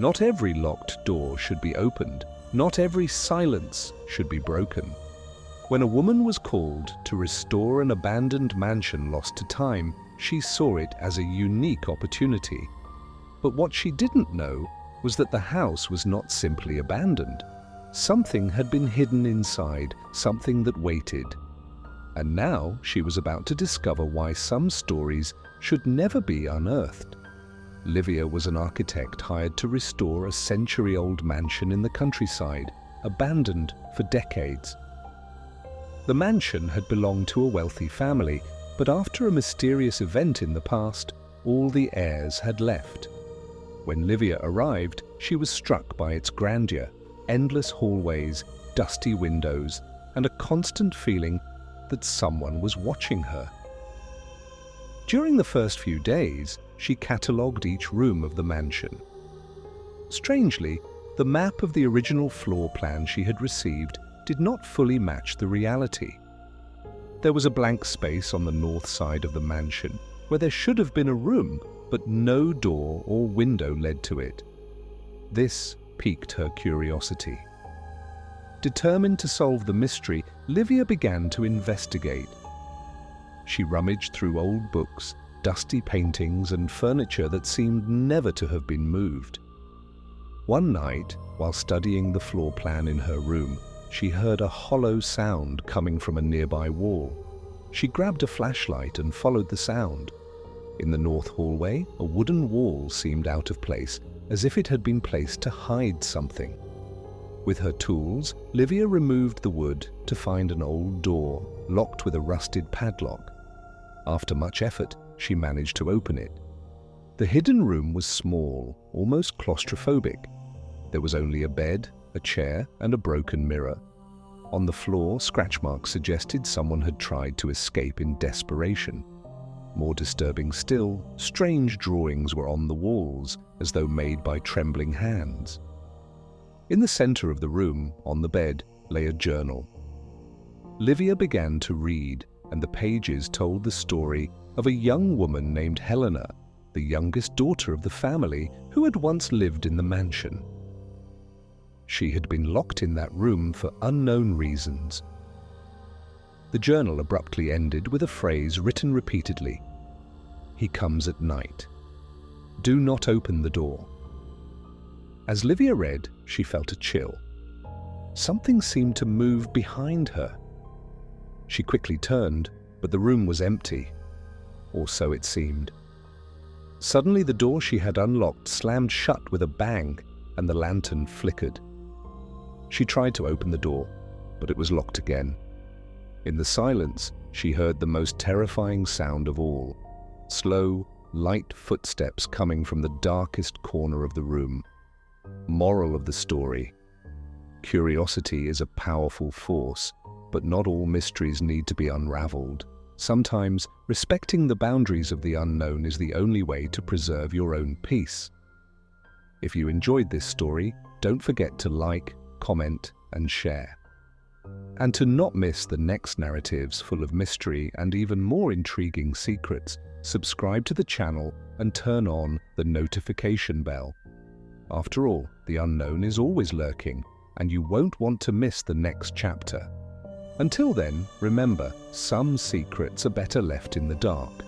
Not every locked door should be opened. Not every silence should be broken. When a woman was called to restore an abandoned mansion lost to time, she saw it as a unique opportunity. But what she didn't know was that the house was not simply abandoned. Something had been hidden inside, something that waited. And now she was about to discover why some stories should never be unearthed. Livia was an architect hired to restore a century-old mansion in the countryside, abandoned for decades. The mansion had belonged to a wealthy family, but after a mysterious event in the past, all the heirs had left. When Livia arrived, she was struck by its grandeur, endless hallways, dusty windows, and a constant feeling that someone was watching her. During the first few days, she catalogued each room of the mansion. Strangely, the map of the original floor plan she had received did not fully match the reality. There was a blank space on the north side of the mansion where there should have been a room, but no door or window led to it. This piqued her curiosity. Determined to solve the mystery, Livia began to investigate. She rummaged through old books, dusty paintings, and furniture that seemed never to have been moved. One night, while studying the floor plan in her room, she heard a hollow sound coming from a nearby wall. She grabbed a flashlight and followed the sound. In the north hallway, a wooden wall seemed out of place, as if it had been placed to hide something. With her tools, Livia removed the wood to find an old door, locked with a rusted padlock. After much effort, she managed to open it. The hidden room was small, almost claustrophobic. There was only a bed, a chair, and a broken mirror. On the floor, scratch marks suggested someone had tried to escape in desperation. More disturbing still, strange drawings were on the walls, as though made by trembling hands. In the center of the room, on the bed, lay a journal. Livia began to read, and the pages told the story of a young woman named Helena, the youngest daughter of the family who had once lived in the mansion. She had been locked in that room for unknown reasons. The journal abruptly ended with a phrase written repeatedly. "He comes at night. Do not open the door." As Livia read, she felt a chill. Something seemed to move behind her. She quickly turned, but the room was empty, or so it seemed. Suddenly, the door she had unlocked slammed shut with a bang, and the lantern flickered. She tried to open the door, but it was locked again. In the silence, she heard the most terrifying sound of all: slow, light footsteps coming from the darkest corner of the room. Moral of the story: curiosity is a powerful force, but not all mysteries need to be unraveled. Sometimes, respecting the boundaries of the unknown is the only way to preserve your own peace. If you enjoyed this story, don't forget to like, comment, and share. And to not miss the next narratives full of mystery and even more intriguing secrets, subscribe to the channel and turn on the notification bell. After all, the unknown is always lurking, and you won't want to miss the next chapter. Until then, remember, some secrets are better left in the dark.